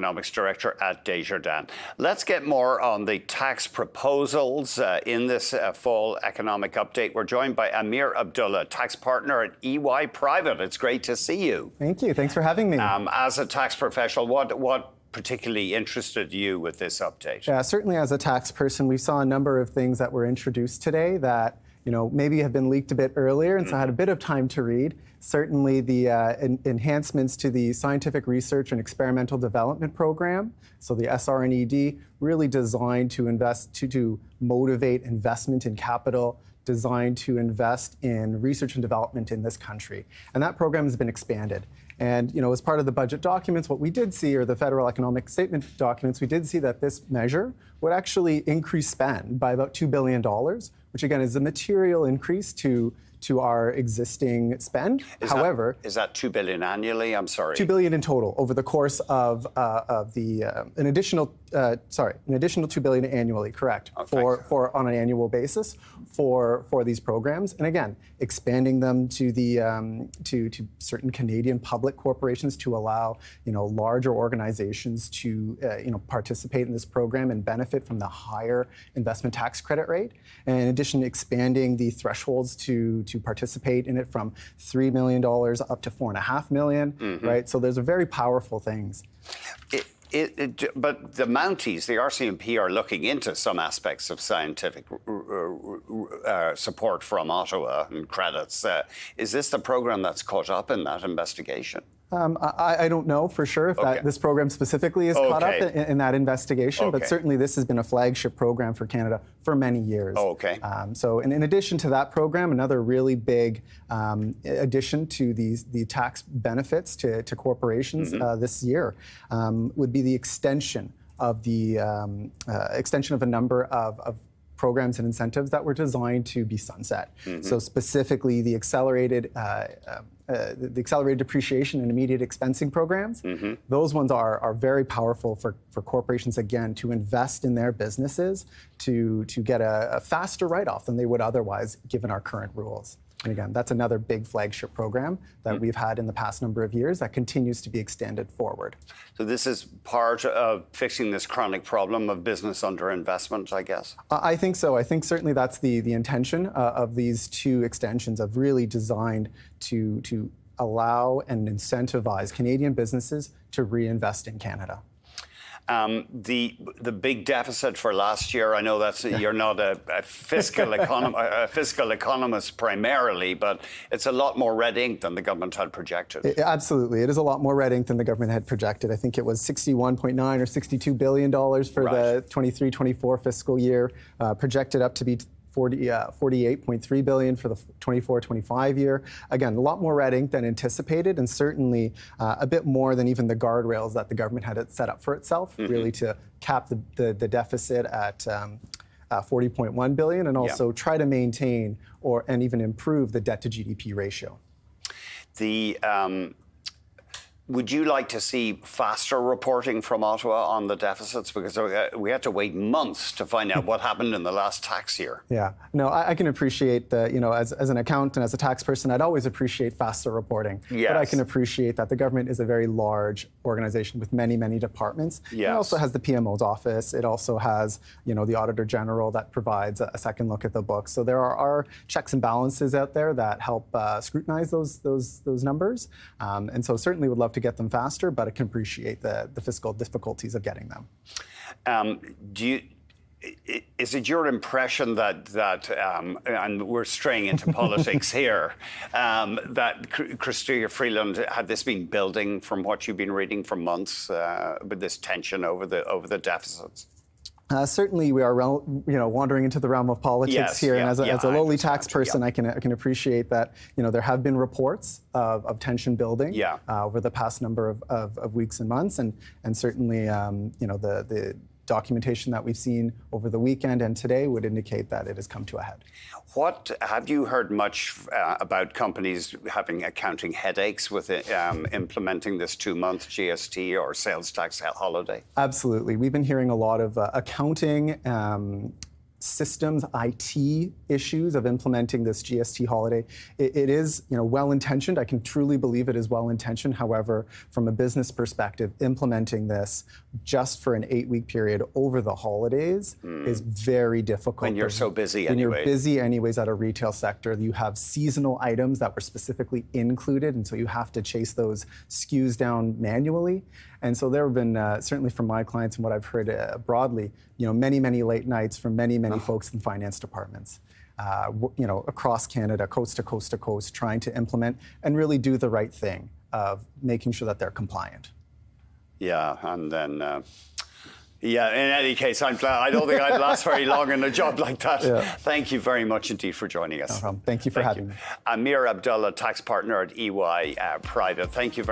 Economics Director at Desjardins. Let's get more on the tax proposals in this fall economic update. We're joined by Ameer Abdulla, tax partner at EY Private. It's great to see you. Thank you. Thanks for having me. As a tax professional, what particularly interested you with this update? Yeah, certainly as a tax person, we saw a number of things that were introduced today that maybe have been leaked a bit earlier, and so I had a bit of time to read. Certainly the enhancements to the Scientific Research and Experimental Development Program, so the SR&ED, really designed to invest, to motivate investment in capital, designed to invest in research and development in this country. And that program has been expanded. And as part of the budget documents, what we did see, or the federal economic statement documents, we did see that this measure would actually increase spend by about $2 billion, which again is a material increase to our existing spend. However, is that $2 billion annually? I'm sorry. $2 billion in total over the course of an additional $2 billion annually, correct? For on an annual basis for these programs, and again expanding them to the to certain Canadian public corporations to allow larger organizations to participate in this program and benefit from the higher investment tax credit rate. And in addition, expanding the thresholds to participate in it from $3 million up to $4.5 million, right? So there's a very powerful things. But the Mounties, the RCMP, are looking into some aspects of scientific support from Ottawa and credits. Is this the program that's caught up in that investigation? I don't know for sure if this program specifically is caught up in that investigation, but certainly this has been a flagship program for Canada for many years. So in addition to that program, another really big addition to the tax benefits to corporations this year would be the extension of a number of programs and incentives that were designed to be sunset. So specifically the accelerated depreciation and immediate expensing programs. Those ones are very powerful for corporations, again, to invest in their businesses to get a faster write-off than they would otherwise given our current rules. And again, that's another big flagship program that we've had in the past number of years that continues to be extended forward. So this is part of fixing this chronic problem of business underinvestment, I guess? I think so. I think certainly that's the intention of these two extensions, of really designed to allow and incentivize Canadian businesses to reinvest in Canada. The big deficit for last year, I know that's you're not a fiscal economist primarily, but it's a lot more red ink than the government had projected. Absolutely, it is a lot more red ink than the government had projected. I think it was $61.9 or $62 billion for the 23-24 fiscal year, projected up to be $48.3 billion for the 24-25 year. Again, a lot more red ink than anticipated, and certainly a bit more than even the guardrails that the government had set up for itself, really to cap the deficit at $40.1 billion, and also try to maintain and even improve the debt to GDP ratio. Would you like to see faster reporting from Ottawa on the deficits? Because we had to wait months to find out what happened in the last tax year. Yeah, no, I can appreciate that, as an accountant, as a tax person, I'd always appreciate faster reporting. Yes. But I can appreciate that the government is a very large organization with many, many departments. Yes. It also has the PMO's office. It also has, the Auditor General that provides a second look at the books. So there are checks and balances out there that help scrutinize those numbers. And so certainly would love to get them faster, but I can appreciate the fiscal difficulties of getting them. Is it your impression that and we're straying into politics here, that Chrystia Freeland, had this been building from what you've been reading for months, with this tension over the deficits? Certainly, we are wandering into the realm of politics here, and as a lowly tax person, I can appreciate that there have been reports of tension building over the past number of weeks and months, and certainly the documentation that we've seen over the weekend and today would indicate that it has come to a head. What have you heard much about companies having accounting headaches with implementing this 2-month GST or sales tax holiday? Absolutely. We've been hearing a lot of accounting systems, IT issues of implementing this GST holiday. It is, well-intentioned. I can truly believe it is well-intentioned. However, from a business perspective, implementing this just for an 8-week period over the holidays is very difficult. When you're so busy when anyway. You're busy anyways at a retail sector. You have seasonal items that were specifically included, and so you have to chase those SKUs down manually. And so there have been, certainly from my clients and what I've heard broadly, many, many late nights from many, many folks in finance departments, across Canada, coast to coast to coast, trying to implement and really do the right thing of making sure that they're compliant. Yeah, and then, in any case, I'm glad. I don't think I'd last very long in a job like that. Yeah. Thank you very much indeed for joining us. No problem. Thank you for having me. Ameer Abdulla, tax partner at EY Private. Thank you very